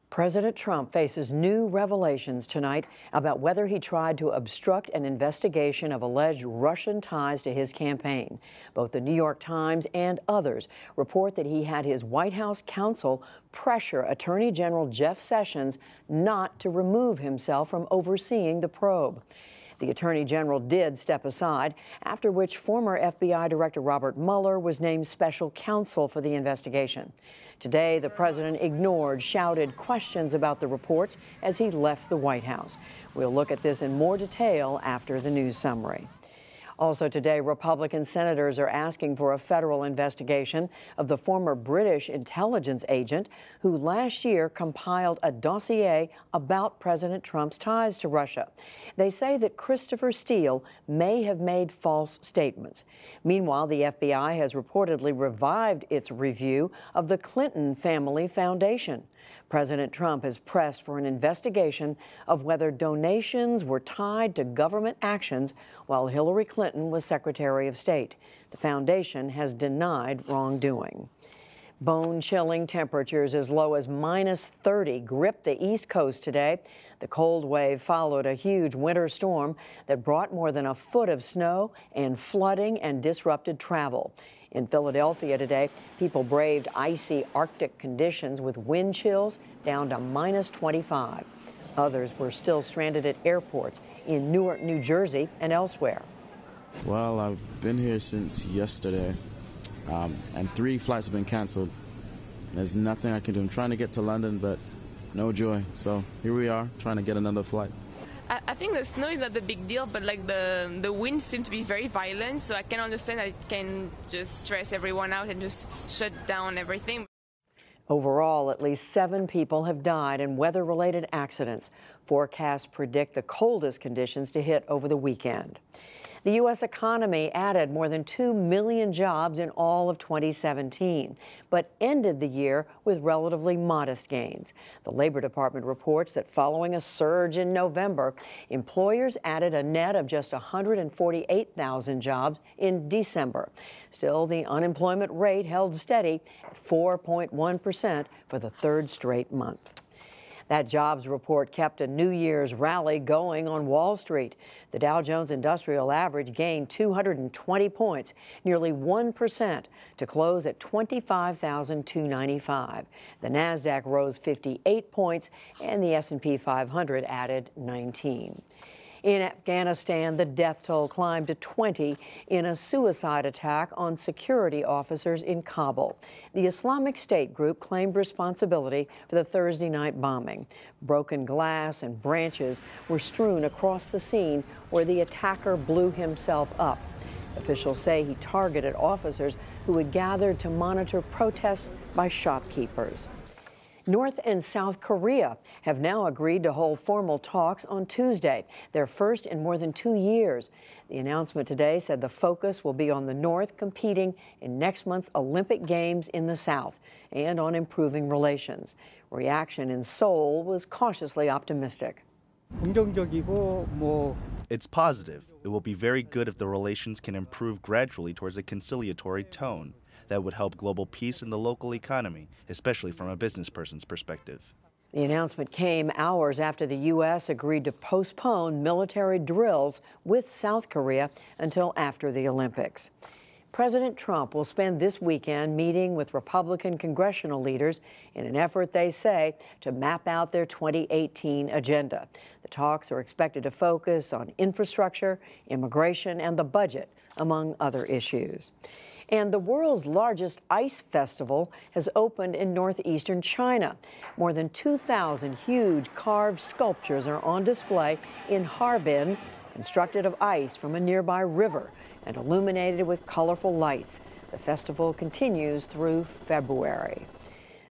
President Trump faces new revelations tonight about whether he tried to obstruct an investigation of alleged Russian ties to his campaign. Both the New York Times and others report that he had his White House counsel pressure Attorney General Jeff Sessions not to remove himself from overseeing the probe. The Attorney General did step aside, after which former FBI Director Robert Mueller was named special counsel for the investigation. Today, the president ignored shouted questions about the reports as he left the White House. We'll look at this in more detail after the news summary. Also today, Republican senators are asking for a federal investigation of the former British intelligence agent who last year compiled a dossier about President Trump's ties to Russia. They say that Christopher Steele may have made false statements. Meanwhile, the FBI has reportedly revived its review of the Clinton Family Foundation. President Trump has pressed for an investigation of whether donations were tied to government actions while Hillary Clinton was Secretary of State. The foundation has denied wrongdoing. Bone-chilling temperatures as low as -30 gripped the East Coast today. The cold wave followed a huge winter storm that brought more than a foot of snow and flooding and disrupted travel. In Philadelphia today, people braved icy Arctic conditions with wind chills down to -25. Others were still stranded at airports in Newark, New Jersey, and elsewhere. Well, I've been here since yesterday, and 3 flights have been canceled. There's nothing I can do. I'm trying to get to London, but no joy. So here we are, trying to get another flight. I think the snow is not the big deal, but like the wind seems to be very violent, so I can understand that it can just stress everyone out and just shut down everything. Overall, at least 7 people have died in weather-related accidents. Forecasts predict the coldest conditions to hit over the weekend. The U.S. economy added more than 2 million jobs in all of 2017, but ended the year with relatively modest gains. The Labor Department reports that following a surge in November, employers added a net of just 148,000 jobs in December. Still, the unemployment rate held steady at 4.1% for the 3rd straight month. That jobs report kept a New Year's rally going on Wall Street. The Dow Jones Industrial Average gained 220 points, nearly 1%, to close at 25,295. The Nasdaq rose 58 points, and the S&P 500 added 19. In Afghanistan, the death toll climbed to 20 in a suicide attack on security officers in Kabul. The Islamic State group claimed responsibility for the Thursday night bombing. Broken glass and branches were strewn across the scene where the attacker blew himself up. Officials say he targeted officers who had gathered to monitor protests by shopkeepers. North and South Korea have now agreed to hold formal talks on Tuesday, their first in more than 2 years. The announcement today said the focus will be on the North competing in next month's Olympic Games in the South and on improving relations. Reaction in Seoul was cautiously optimistic. It's positive. It will be very good if the relations can improve gradually towards a conciliatory tone. That would help global peace and the local economy, especially from a business person's perspective. The announcement came hours after the U.S. agreed to postpone military drills with South Korea until after the Olympics. President Trump will spend this weekend meeting with Republican congressional leaders in an effort, they say, to map out their 2018 agenda. The talks are expected to focus on infrastructure, immigration, and the budget, among other issues. And the world's largest ice festival has opened in northeastern China. More than 2,000 huge carved sculptures are on display in Harbin, constructed of ice from a nearby river and illuminated with colorful lights. The festival continues through February.